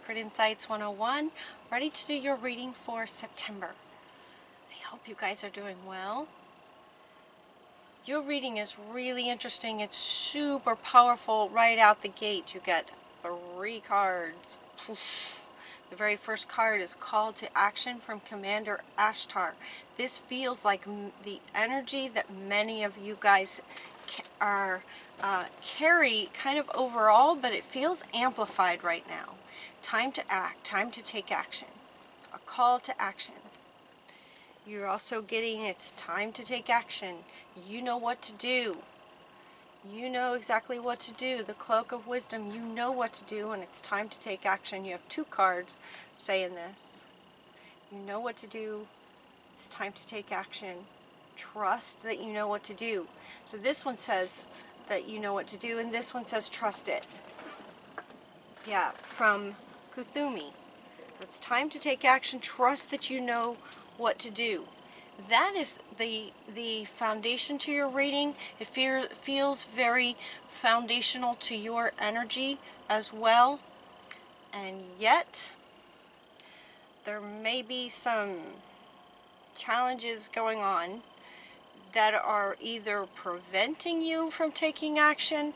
Sacred Insights 101, ready to do your reading for September. I hope you guys are doing well. Your reading is really interesting. It's super powerful right out the gate. You get 3 cards. The very first card is Call to Action from Commander Ashtar. This feels like the energy that many of you guys carry kind of overall, but it feels amplified right now. Time to act, time to take action. A call to action. You're also getting it's time to take action. You know what to do. You know exactly what to do. The Cloak of Wisdom, you know what to do, and it's time to take action. You have 2 cards saying this. You know what to do. It's time to take action. Trust that you know what to do. So this one says that you know what to do, and this one says trust it. Yeah, from Kuthumi. So it's time to take action. Trust that you know what to do. That is the foundation to your reading. It feels very foundational to your energy as well. And yet, there may be some challenges going on that are either preventing you from taking action,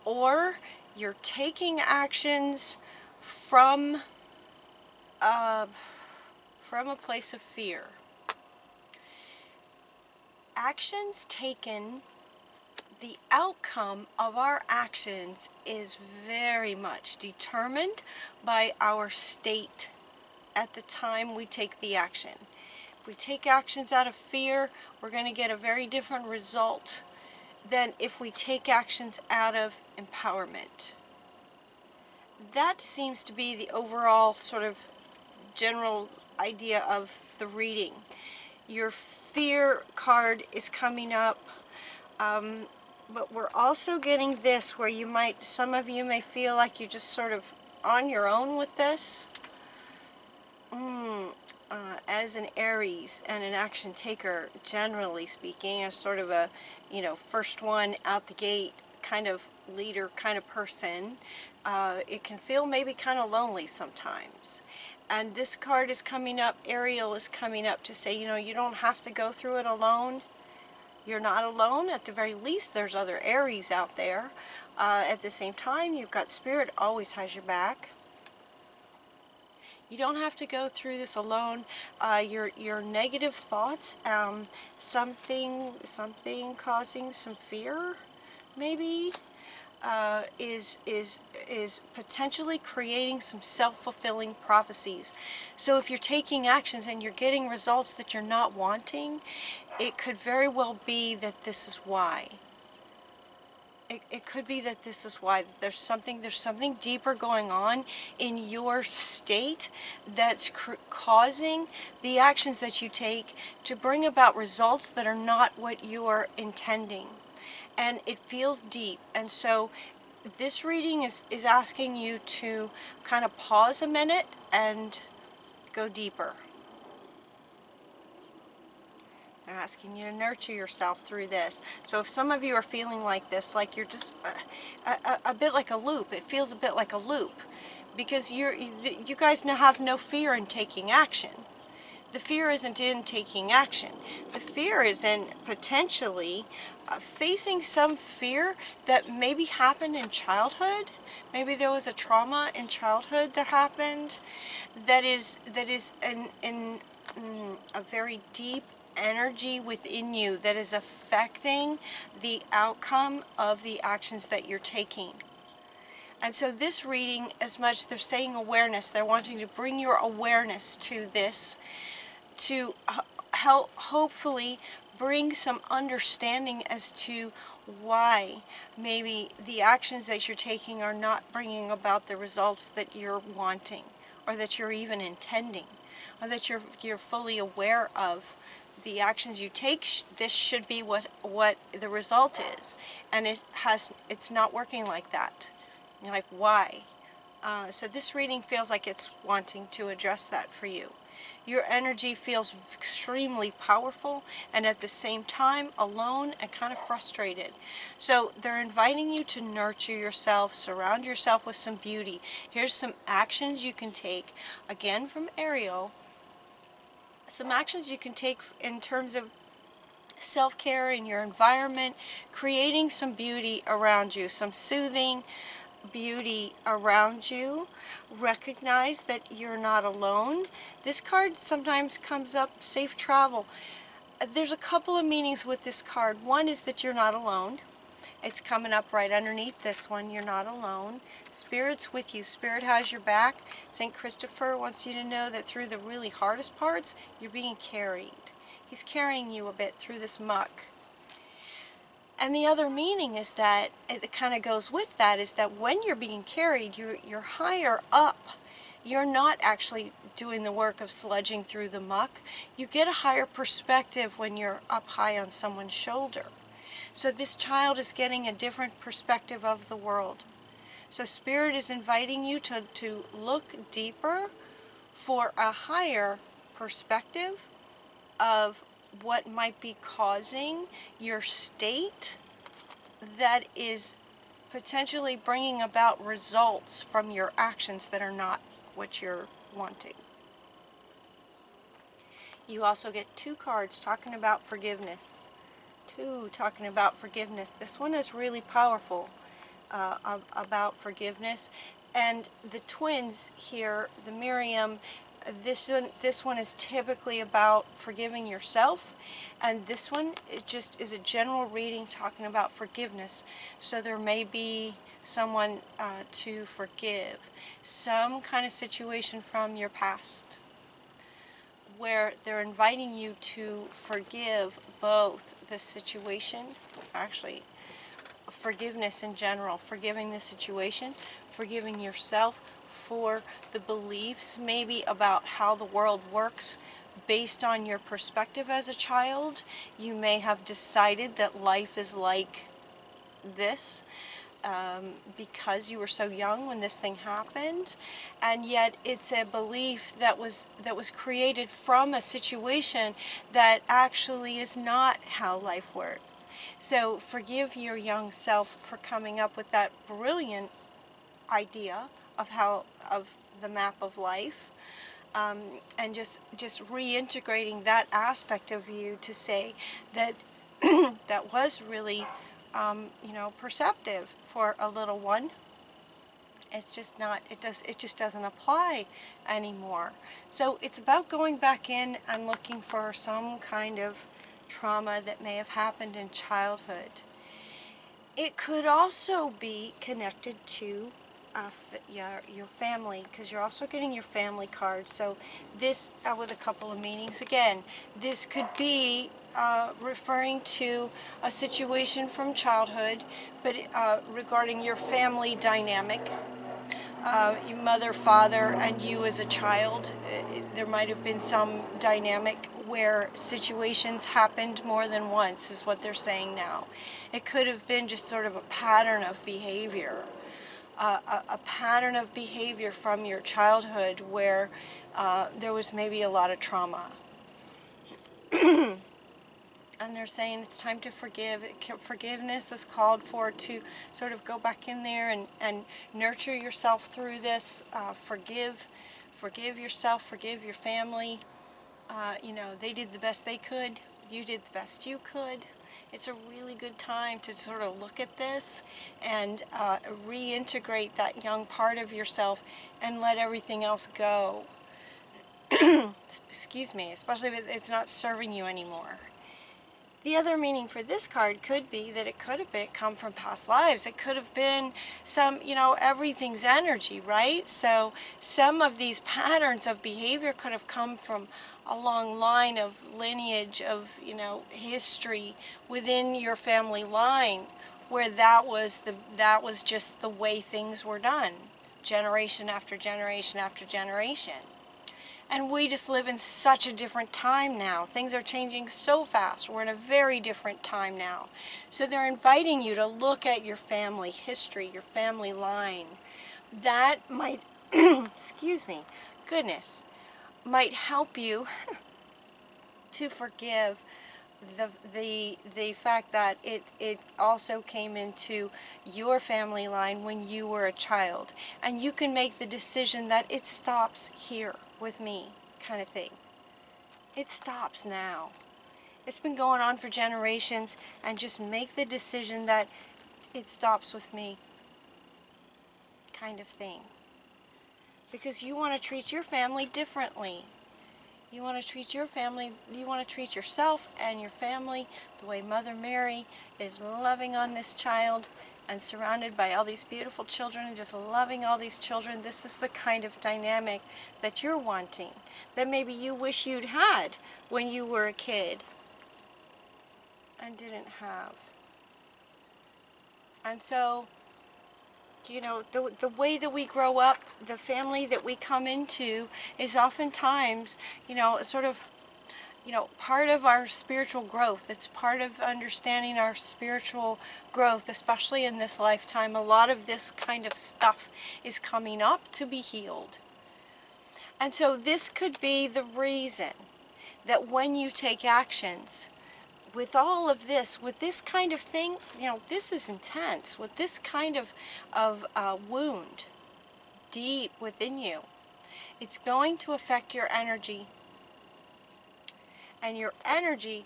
or you're taking actions from a place of fear. Actions taken, the outcome of our actions is very much determined by our state at the time we take the action. If we take actions out of fear, we're going to get a very different result than if we take actions out of empowerment. That seems to be the overall sort of general idea of the reading. Your fear card is coming up, but we're also getting this where some of you may feel like you're just sort of on your own with this. As an Aries and an action taker, generally speaking, as sort of a, first one out the gate kind of leader kind of person, it can feel maybe kind of lonely sometimes. And this card is coming up, Ariel is coming up to say, you don't have to go through it alone. You're not alone. At the very least, there's other Aries out there. At the same time, you've got Spirit always has your back. You don't have to go through this alone. Your negative thoughts, something causing some fear, maybe, is potentially creating some self-fulfilling prophecies. So if you're taking actions and you're getting results that you're not wanting, it could very well be that this is why. It could be that this is why. There's something deeper going on in your state that's causing the actions that you take to bring about results that are not what you are intending. And it feels deep. And so this reading is asking you to kind of pause a minute and go deeper. They're asking you to nurture yourself through this. So if some of you are feeling like this, like you're just a bit like a loop, it feels a bit like a loop, because you guys now have no fear in taking action. The fear isn't in taking action. The fear is in potentially facing some fear that maybe happened in childhood. Maybe there was a trauma in childhood that happened that is in a very deep energy within you that is affecting the outcome of the actions that you're taking. And so this reading, as much they're saying awareness, they're wanting to bring your awareness to this, to help hopefully bring some understanding as to why maybe the actions that you're taking are not bringing about the results that you're wanting, or that you're even intending, or that you're fully aware of. The actions you take, this should be what the result is, and it's not working like that. You're like, why? So this reading feels like it's wanting to address that for you. Your energy feels extremely powerful and at the same time alone and kind of frustrated. So they're inviting you to nurture yourself, surround yourself with some beauty. Here's some actions you can take, again from Ariel, some actions you can take in terms of self-care in your environment, creating some beauty around you, some soothing beauty around you. Recognize that you're not alone. This card sometimes comes up, safe travel. There's a couple of meanings with this card. One is that you're not alone. It's coming up right underneath this one. You're not alone. Spirit's with you. Spirit has your back. St. Christopher wants you to know that through the really hardest parts, you're being carried. He's carrying you a bit through this muck. And the other meaning is that, it kind of goes with that, is that when you're being carried, you're higher up. You're not actually doing the work of sludging through the muck. You get a higher perspective when you're up high on someone's shoulder. So this child is getting a different perspective of the world. So Spirit is inviting you to look deeper for a higher perspective of what might be causing your state that is potentially bringing about results from your actions that are not what you're wanting. You also get 2 cards talking about forgiveness. 2 talking about forgiveness. This one is really powerful about forgiveness. And the twins here, the Miriam, this one is typically about forgiving yourself, and this one is a general reading talking about forgiveness. So there may be someone to forgive, some kind of situation from your past where they're inviting you to forgive both the situation, actually forgiveness in general, forgiving the situation, forgiving yourself for the beliefs maybe about how the world works based on your perspective as a child. You may have decided that life is like this because you were so young when this thing happened, and yet it's a belief that was created from a situation that actually is not how life works. So forgive your young self for coming up with that brilliant idea of the map of life, and just reintegrating that aspect of you to say that that was really perceptive for a little one. It's just not, it just doesn't apply anymore. So it's about going back in and looking for some kind of trauma that may have happened in childhood. It could also be connected to your family, because you're also getting your family card. So this, with a couple of meanings again, this could be referring to a situation from childhood, but regarding your family dynamic, your mother, father, and you as a child. There might have been some dynamic where situations happened more than once, is what they're saying now. It could have been just sort of a pattern of behavior. A pattern of behavior from your childhood where there was maybe a lot of trauma. And they're saying it's time to forgive. Forgiveness is called for to sort of go back in there and nurture yourself through this. Forgive yourself, forgive your family. They did the best they could. You did the best you could. It's a really good time to sort of look at this and reintegrate that young part of yourself and let everything else go. Excuse me, especially if it's not serving you anymore. The other meaning for this card could be that it could have come from past lives. It could have been some, everything's energy, right? So some of these patterns of behavior could have come from a long line of lineage of, history within your family line, where that was just the way things were done, generation after generation after generation. And we just live in such a different time now. Things are changing so fast. We're in a very different time now. So they're inviting you to look at your family history, your family line. That might, excuse me, goodness. might help you to forgive the fact that it also came into your family line when you were a child, and you can make the decision that it stops here with me, kind of thing. It stops now. It's been going on for generations, and just make the decision that it stops with me, kind of thing. Because you want to treat your family differently. You want to treat your family, you want to treat yourself and your family the way Mother Mary is loving on this child and surrounded by all these beautiful children and just loving all these children. This is the kind of dynamic that you're wanting, that maybe you wish you'd had when you were a kid and didn't have. And so, the way that we grow up, the family that we come into is oftentimes, sort of, part of our spiritual growth. It's part of understanding our spiritual growth, especially in this lifetime. A lot of this kind of stuff is coming up to be healed. And so this could be the reason that when you take actions, with all of this, with this kind of thing, this is intense, with this kind of wound deep within you, it's going to affect your energy. And your energy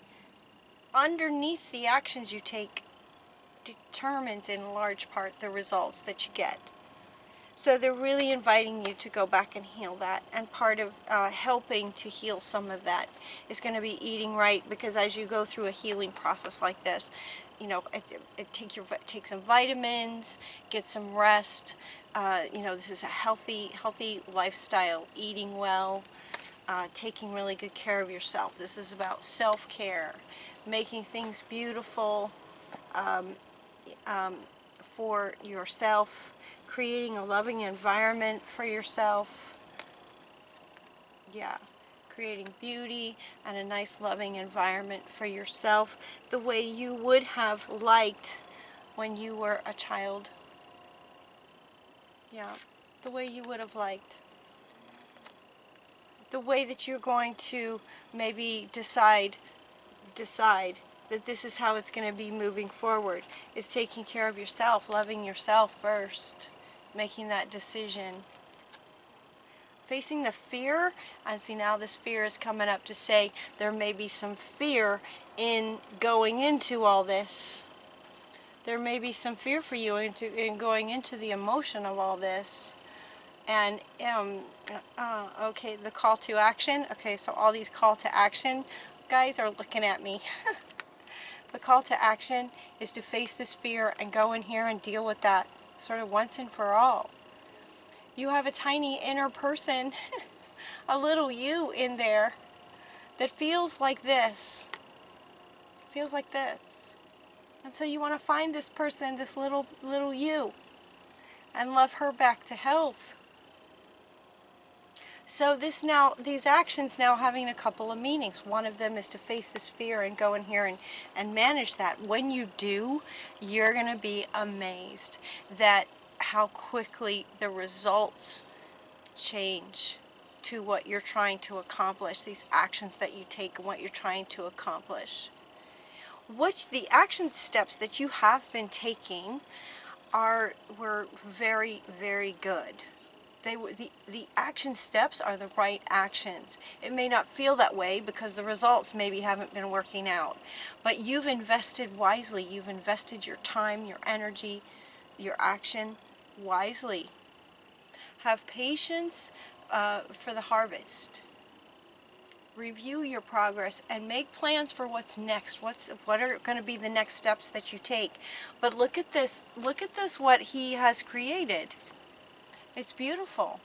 underneath the actions you take determines in large part the results that you get. So they're really inviting you to go back and heal that. And part of helping to heal some of that is going to be eating right, because as you go through a healing process like this, take some vitamins, get some rest. This is a healthy lifestyle, eating well, taking really good care of yourself. This is about self-care, making things beautiful for yourself, creating a loving environment for yourself. Yeah, creating beauty and a nice loving environment for yourself, the way you would have liked when you were a child. Yeah, the way you would have liked. The way that you're going to maybe decide that this is how it's going to be moving forward, is taking care of yourself, loving yourself first, making that decision. Facing the fear, and see, now this fear is coming up to say there may be some fear in going into all this. There may be some fear for you in going into the emotion of all this. And okay, the call to action. Okay, so all these call to action guys are looking at me. The call to action is to face this fear and go in here and deal with that sort of once and for all. You have a tiny inner person, a little you in there that feels like this. Feels like this. And so you want to find this person, this little you, and love her back to health. So these actions now having a couple of meanings. One of them is to face this fear and go in here and manage that. When you do, you're going to be amazed that how quickly the results change to what you're trying to accomplish, these actions that you take and what you're trying to accomplish. Which the action steps that you have been taking were very, very good. The action steps are the right actions. It may not feel that way because the results maybe haven't been working out, but you've invested wisely. You've invested your time, your energy, your action wisely. Have patience for the harvest. Review your progress and make plans for what's next. What are going to be the next steps that you take? But look at this, what he has created. It's beautiful.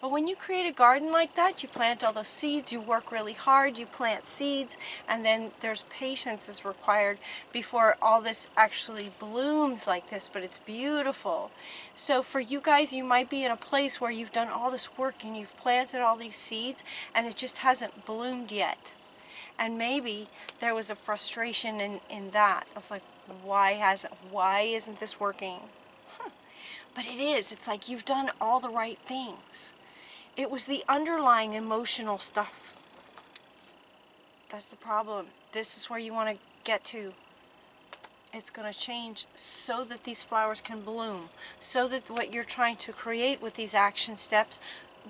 But when you create a garden like that, you plant all those seeds, you work really hard, you plant seeds, and then there's patience is required before all this actually blooms like this, but it's beautiful. So for you guys, you might be in a place where you've done all this work and you've planted all these seeds and it just hasn't bloomed yet. And maybe there was a frustration in that. It's like, why isn't this working? But it is. It's like you've done all the right things. It was the underlying emotional stuff. That's the problem. This is where you want to get to. It's going to change so that these flowers can bloom, so that what you're trying to create with these action steps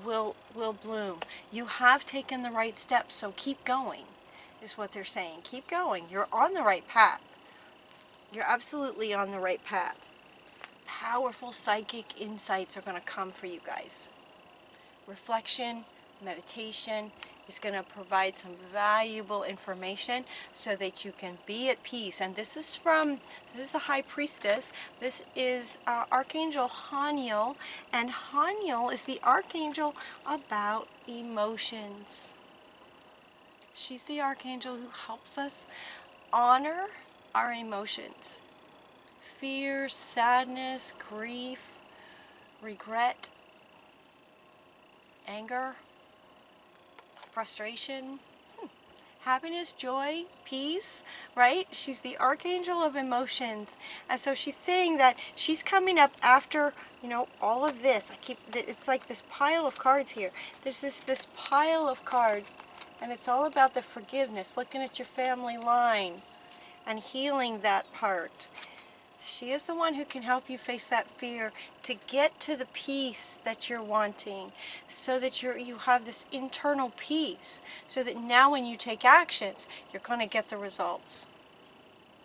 will bloom. You have taken the right steps, so keep going, is what they're saying. Keep going. You're on the right path. You're absolutely on the right path. Powerful psychic insights are going to come for you guys. Reflection, meditation is going to provide some valuable information so that you can be at peace. And this is the High Priestess. This is Archangel Haniel, and Haniel is the archangel about emotions. She's the archangel who helps us honor our emotions. Fear, sadness, grief, regret, anger, frustration, happiness, joy, peace, right? She's the archangel of emotions. And so she's saying that she's coming up after, you know, all of this. It's like this pile of cards here. There's this pile of cards, and it's all about the forgiveness, looking at your family line and healing that part. She is the one who can help you face that fear to get to the peace that you're wanting, so that you have this internal peace, so that now when you take actions, you're going to get the results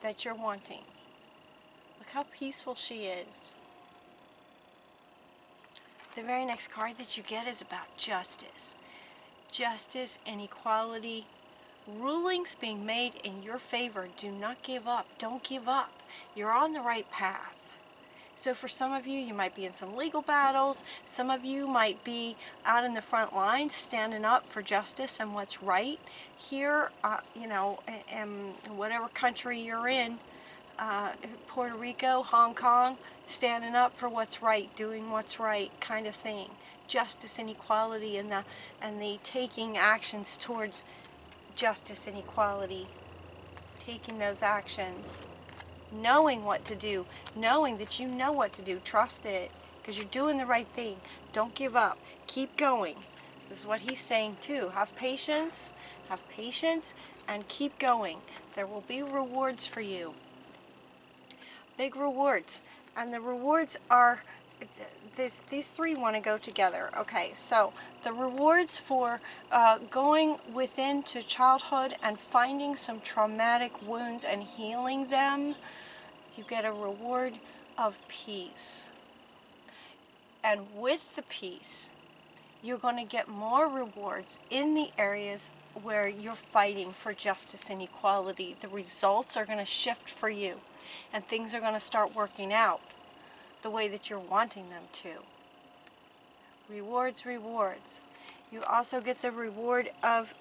that you're wanting. Look how peaceful she is. The very next card that you get is about justice. Justice and equality. Rulings being made in your favor. Do not give up. Don't give up. You're on the right path. So for some of you, you might be in some legal battles. Some of you might be out in the front lines standing up for justice and what's right. Here, you know, in whatever country you're in, Puerto Rico, Hong Kong, standing up for what's right, doing what's right kind of thing. Justice and equality and the taking actions towards justice and equality, taking those actions, knowing what to do, knowing that you know what to do. Trust it, because you're doing the right thing. Don't give up. Keep going. This is what he's saying too. Have patience, and keep going. There will be rewards for you. Big rewards. And the rewards are, these three want to go together. Okay, so the rewards for going within to childhood and finding some traumatic wounds and healing them, you get a reward of peace. And with the peace, you're going to get more rewards in the areas where you're fighting for justice and equality. The results are going to shift for you, and things are going to start working out the way that you're wanting them to. Rewards, rewards. You also get the reward of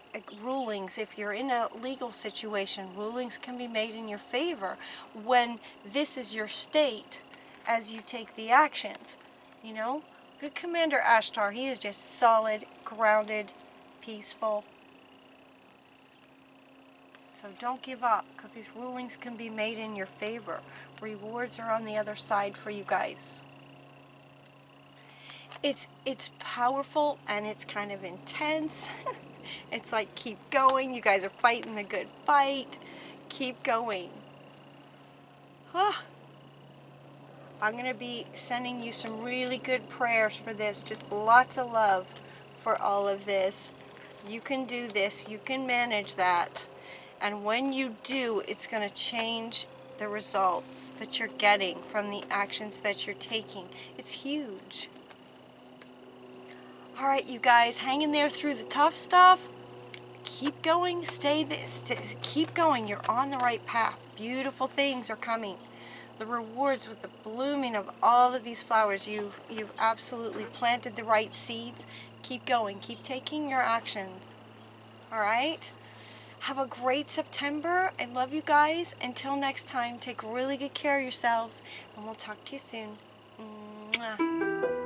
rulings. If you're in a legal situation, rulings can be made in your favor when this is your state as you take the actions. You know, good Commander Ashtar, he is just solid, grounded, peaceful. So don't give up, because these rulings can be made in your favor. Rewards are on the other side for you guys. It's powerful, and it's kind of intense. It's like, keep going. You guys are fighting the good fight. Keep going. I'm going to be sending you some really good prayers for this. Just lots of love for all of this. You can do this. You can manage that. And when you do, it's going to change the results that you're getting from the actions that you're taking. It's huge. All right, you guys, hang in there through the tough stuff. Keep going. Keep going. You're on the right path. Beautiful things are coming. The rewards with the blooming of all of these flowers. You've absolutely planted the right seeds. Keep going. Keep taking your actions. All right? Have a great September. I love you guys. Until next time, take really good care of yourselves, and we'll talk to you soon. Mwah.